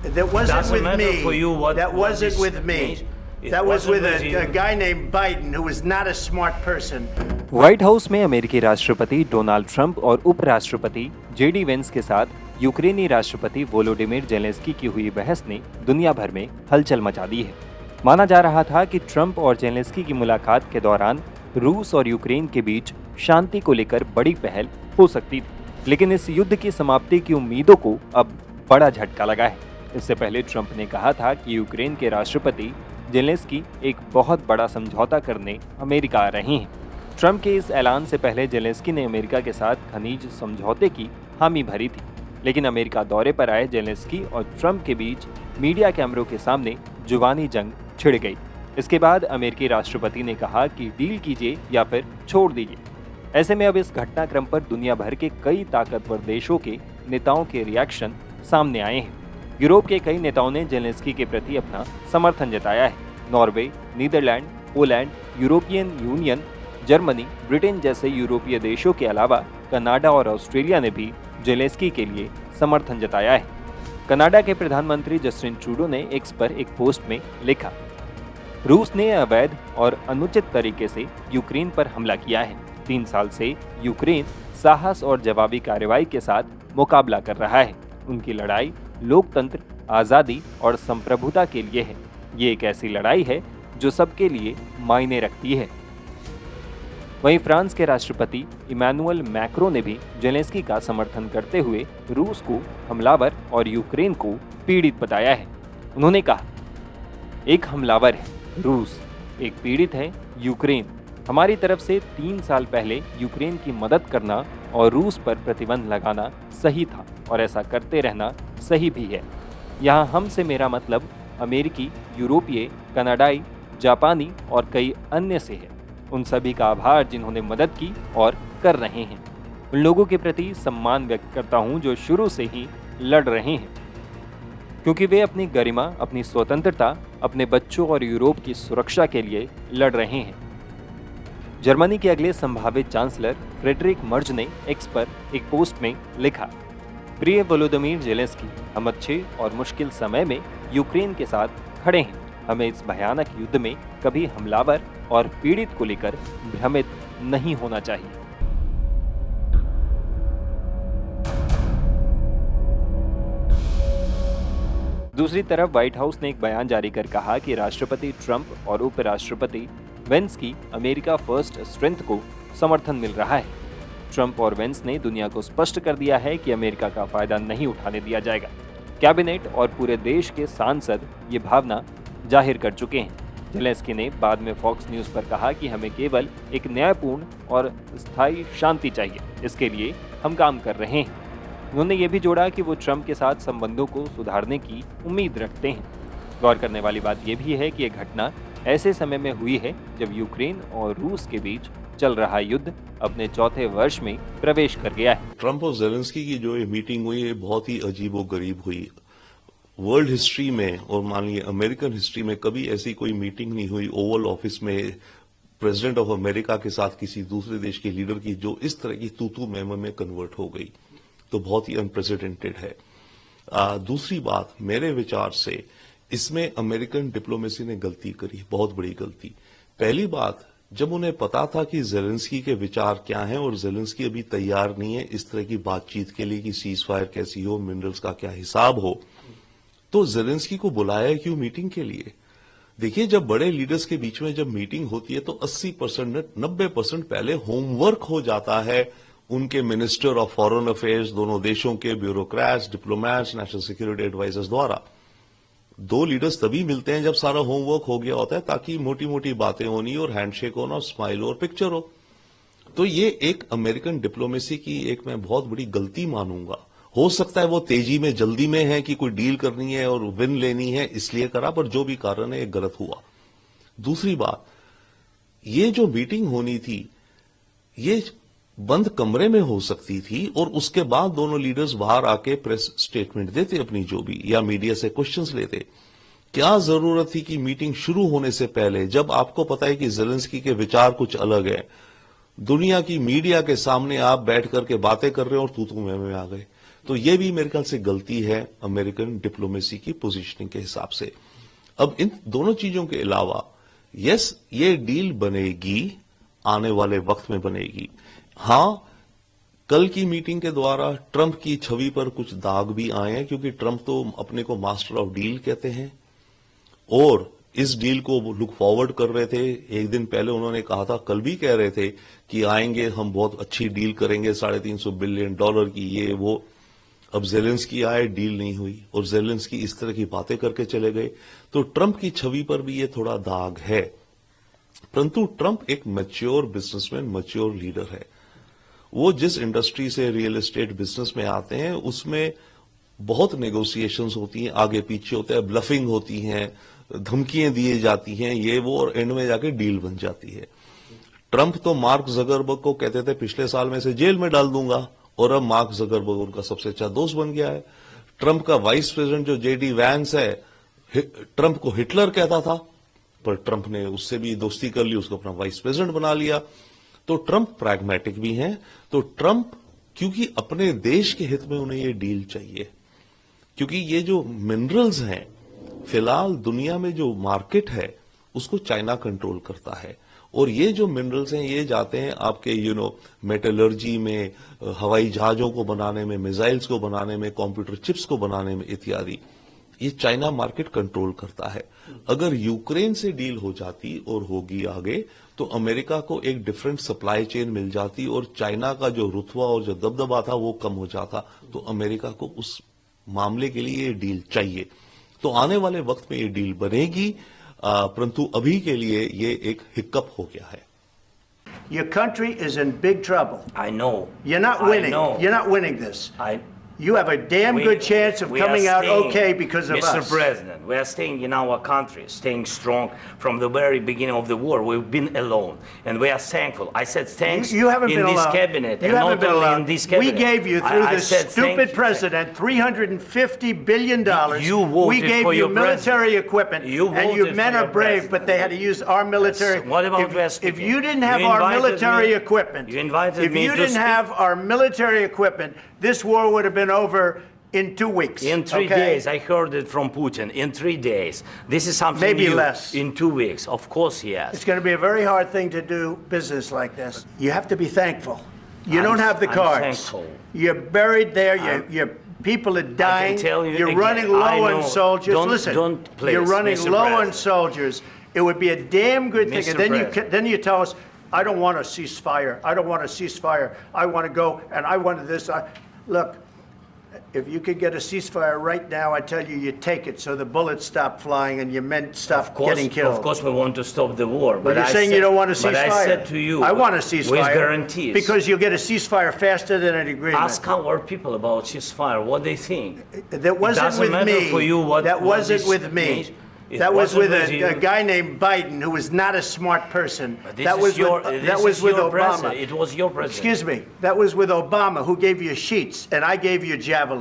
That wasn't Doesn't with matter me. for you what That wasn't this with me. means. It That was wasn't with with you. a guy named Biden, who was not a smart person. White house में अमेरिकी राष्ट्रपति Donald Trump और उपराष्ट्रपति JD Vance के साथ यूक्रेनी राष्ट्रपति Volodymyr Zelensky की हुई बहस ने दुनिया भर में हलचल मचा दी है। माना जा रहा था कि ट्रंप और जेलेंस्की की मुलाकात के दौरान रूस और यूक्रेन के बीच शांति को लेकर बड़ी पहल हो सकती थी, लेकिन इस युद्ध की समाप्ति की उम्मीदों को अब बड़ा झटका लगा है। इससे पहले ट्रंप ने कहा था कि यूक्रेन के राष्ट्रपति जेलेंस्की एक बहुत बड़ा समझौता करने अमेरिका आ रहे हैं। ट्रंप के इस ऐलान से पहले जेलेंस्की ने अमेरिका के साथ खनिज समझौते की हामी भरी थी, लेकिन अमेरिका दौरे पर आए जेलेंस्की और ट्रंप के बीच मीडिया कैमरों के सामने जुबानी जंग छिड़ गई। इसके बाद अमेरिकी राष्ट्रपति ने कहा कि डील कीजिए या फिर छोड़ दीजिए। ऐसे में अब इस घटनाक्रम पर दुनिया भर के कई ताकतवर देशों के नेताओं के रिएक्शन सामने आए हैं। यूरोप के कई नेताओं ने जेलेंस्की के प्रति अपना समर्थन जताया है। Norway, Netherland, Poland, European Union, Germany, Britain जैसे यूरोपीय देशों के अलावा कनाडा और ऑस्ट्रेलिया ने भी जेलेंस्की के लिए समर्थन जताया है। कनाडा के प्रधानमंत्री जस्टिन ट्रूडो ने एक्स पर एक पोस्ट में लिखा, रूस ने अवैध और अनुचित तरीके से यूक्रेन पर हमला किया है। 3 साल से यूक्रेन साहस और जवाबी कार्रवाई के साथ मुकाबला कर रहा है। उनकी लड़ाई लोकतंत्र, आज़ादी और संप्रभुता के लिए है। ये एक ऐसी लड़ाई है जो सबके लिए मायने रखती है। वहीं फ्रांस के राष्ट्रपति इमैनुअल मैक्रों ने भी जेलेंस्की का समर्थन करते हुए रूस को हमलावर और यूक्रेन को पीड़ित बताया है। उन्होंने कहा, एक हमलावर है रूस, एक पीड़ित है यूक्रेन। हमारी तरफ से 3 साल पहले यूक्रेन की मदद करना और रूस पर प्रतिबंध लगाना सही था और ऐसा करते रहना सही भी है। यहाँ हम से मेरा मतलब अमेरिकी, यूरोपीय, कनाडाई, जापानी और कई अन्य से है। उन सभी का आभार जिन्होंने मदद की और कर रहे हैं। उन लोगों के प्रति सम्मान व्यक्त करता हूँ जो शुरू से ही लड़ रहे हैं, क्योंकि वे अपनी गरिमा, अपनी स्वतंत्रता, अपने बच्चों और यूरोप की सुरक्षा के लिए लड़ रहे हैं। जर्मनी के अगले संभावित चांसलर फ्रेडरिक मर्ज ने एक्स पर एक पोस्ट में लिखा, प्रिय वोलोदिमीर जेलेंस्की, हम अच्छे और मुश्किल समय में यूक्रेन के साथ खड़े हैं। हमें इस भयानक युद्ध में कभी हमलावर और पीड़ित को लेकर भ्रमित नहीं होना चाहिए। दूसरी तरफ व्हाइट हाउस ने एक बयान जारी कर कहा कि राष्ट्रपति ट्रंप और उपराष्ट्रपति वेंस की अमेरिका फर्स्ट स्ट्रेंथ को समर्थन मिल रहा है। ट्रंप और वेंस ने दुनिया को स्पष्ट कर दिया है कि अमेरिका का फायदा नहीं उठाने दिया जाएगा। कैबिनेट और पूरे देश के सांसद ये भावना जाहिर कर चुके हैं। जेलेंस्की ने बाद में फॉक्स न्यूज़ पर कहा कि हमें केवल एक न्यायपूर्ण और स्थायी शांति चाहिए, इसके लिए हम काम कर रहे हैं। उन्होंने ये भी जोड़ा कि वो ट्रंप के साथ संबंधों को सुधारने की उम्मीद रखते हैं। गौर करने वाली बात यह भी है कि ये घटना ऐसे समय में हुई है जब यूक्रेन और रूस के बीच चल रहा युद्ध अपने 4थे वर्ष में प्रवेश कर गया है। ट्रंप और जेलेंस्की की जो ये मीटिंग हुई है बहुत ही अजीबोगरीब हुई। वर्ल्ड हिस्ट्री में और मान लीजिए अमेरिकन हिस्ट्री में कभी ऐसी कोई मीटिंग नहीं हुई ओवल ऑफिस में प्रेसिडेंट ऑफ अमेरिका के साथ किसी दूसरे देश के लीडर की, जो इस तरह की तू मैम में कन्वर्ट हो गई, तो बहुत ही अनप्रेसिडेंटेड है। दूसरी बात, मेरे विचार से इसमें अमेरिकन डिप्लोमेसी ने गलती करी, बहुत बड़ी गलती। पहली बात, जब उन्हें पता था कि जेलेंस्की के विचार क्या हैं और जेलेंस्की अभी तैयार नहीं है इस तरह की बातचीत के लिए कि सीज फायर कैसी हो, मिनरल्स का क्या हिसाब हो, तो जेलेंस्की को बुलाया क्यों मीटिंग के लिए? देखिए, जब बड़े लीडर्स के बीच में जब मीटिंग होती है तो 80% 90% पहले होमवर्क हो जाता है उनके मिनिस्टर ऑफ फॉरेन अफेयर्स, दोनों देशों के bureaucrats, diplomats, national security advisers द्वारा। 2 लीडर्स तभी मिलते हैं जब सारा होमवर्क हो गया होता है, ताकि मोटी मोटी बातें होनी और हैंडशेक होना और स्माइल और पिक्चर हो। तो ये एक अमेरिकन डिप्लोमेसी की एक मैं बहुत बड़ी गलती मानूंगा। हो सकता है वो तेजी में, जल्दी में है कि कोई डील करनी है और विन लेनी है इसलिए करा, पर जो भी कारण है ये गलत हुआ। दूसरी बात, ये जो मीटिंग होनी थी ये बंद कमरे में हो सकती थी और उसके बाद दोनों लीडर्स बाहर आके प्रेस स्टेटमेंट देते अपनी जो भी, या मीडिया से क्वेश्चंस लेते। क्या जरूरत थी कि मीटिंग शुरू होने से पहले, जब आपको पता है कि जेलेंस्की के विचार कुछ अलग है, दुनिया की मीडिया के सामने आप बैठ करके बातें कर रहे हो और तू में आ गए? तो ये भी मेरे ख्याल से गलती है अमेरिकन डिप्लोमेसी की पोजीशनिंग के हिसाब से। अब इन दोनों चीजों के अलावा यस, ये डील बनेगी, आने वाले वक्त में बनेगी। हां, कल की मीटिंग के द्वारा ट्रंप की छवि पर कुछ दाग भी आए हैं, क्योंकि ट्रंप तो अपने को मास्टर ऑफ डील कहते हैं और इस डील को लुक फॉरवर्ड कर रहे थे। एक दिन पहले उन्होंने कहा था, कल भी कह रहे थे कि आएंगे, हम बहुत अच्छी डील करेंगे, $350 बिलियन की, ये वो। अब ज़ेलेंस्की आए, डील नहीं हुई और ज़ेलेंस्की इस तरह की बातें करके चले गए। तो ट्रंप की छवि पर भी ये थोड़ा दाग है। परंतु ट्रंप एक मैच्योर बिजनेसमैन, मैच्योर लीडर है। वो जिस इंडस्ट्री से, रियल एस्टेट बिजनेस में आते हैं, उसमें बहुत नेगोशिएशंस होती हैं, आगे पीछे होता है, ब्लफिंग होती हैं, धमकियां दी जाती हैं, ये वो, और एंड में जाके डील बन जाती है। ट्रंप तो मार्क जकरबर्ग को कहते थे पिछले साल में से जेल में डाल दूंगा, और अब मार्क जकरबर्ग उनका सबसे अच्छा दोस्त बन गया है। ट्रंप का वाइस प्रेसिडेंट जो जेडी वैंस है, ट्रंप को हिटलर कहता था, पर ट्रंप ने उससे भी दोस्ती कर ली, उसको अपना वाइस प्रेसिडेंट बना लिया। तो ट्रंप प्रैग्मेटिक भी हैं। तो ट्रंप, क्योंकि अपने देश के हित में उन्हें ये डील चाहिए, क्योंकि ये जो मिनरल्स हैं, फिलहाल दुनिया में जो मार्केट है उसको चाइना कंट्रोल करता है, और ये जो मिनरल्स हैं ये जाते हैं आपके मेटलर्जी में, हवाई जहाजों को बनाने में, मिसाइल्स को बनाने में, कंप्यूटर चिप्स को बनाने में इत्यादि। ये चाइना मार्केट कंट्रोल करता है। अगर यूक्रेन से डील हो जाती और होगी आगे, तो अमेरिका को एक डिफरेंट सप्लाई चेन मिल जाती और चाइना का जो रुतबा और जो दबदबा था वो कम हो जाता। तो अमेरिका को उस मामले के लिए ये डील चाहिए। तो आने वाले वक्त में ये डील बनेगी, परंतु अभी के लिए ये एक हिक्कप हो गया है। Your country is in big trouble. I know. You're not I winning. know. You're not winning this. You have a damn We- good chance of we are coming out staying, okay because of Mr. us. President, we are staying in our country, staying strong from the very beginning of the war. We've been alone, and we are thankful. I said thanks You haven't in been this alone. cabinet, You and haven't not been only alone. in this cabinet. We gave you, through I this said thank stupid you. president, $350 billion. You voted we gave for you your military president. equipment, You and your voted men for are your brave, president. but they had to use our military. Yes. What about if West? you didn't have You our invited military me- equipment, you invited if me you to didn't speak. have our military equipment, this war would have been over in 2 weeks. In 3 okay? days, I heard it from Putin. In 3 days, this is something Maybe new. less. In 2 weeks, of course, yes. It's going to be a very hard thing to do business like this. You have to be thankful. You don't have the I'm cards. thankful. You're buried there. Your people are dying. tell you You're again, running I low on know. soldiers. Don't- Listen, don't please, you're running Mr. low on President. soldiers. It would be a damn good thing. Mr. And then President. then you tell us, I don't want a ceasefire. I don't want a ceasefire. I want to go and I wanted this. Look. If you could get a ceasefire right now, I tell you, you take it so the bullets stop flying and your men stop getting killed. Of course, we want to stop the war. But you're saying you don't want a ceasefire. But I said to you, I want a ceasefire. with guarantees. Because you'll get a ceasefire faster than an agreement. Ask our people about ceasefire, what they think. That wasn't doesn't with matter me. for you what- that what wasn't this with me. means. It That was wasn't with with you. a guy named Biden, who was not a smart person. This That is was your, with, this that was is with your Obama. president. It was your president. Excuse me. That was with Obama, who gave you sheets, and I gave you javelins.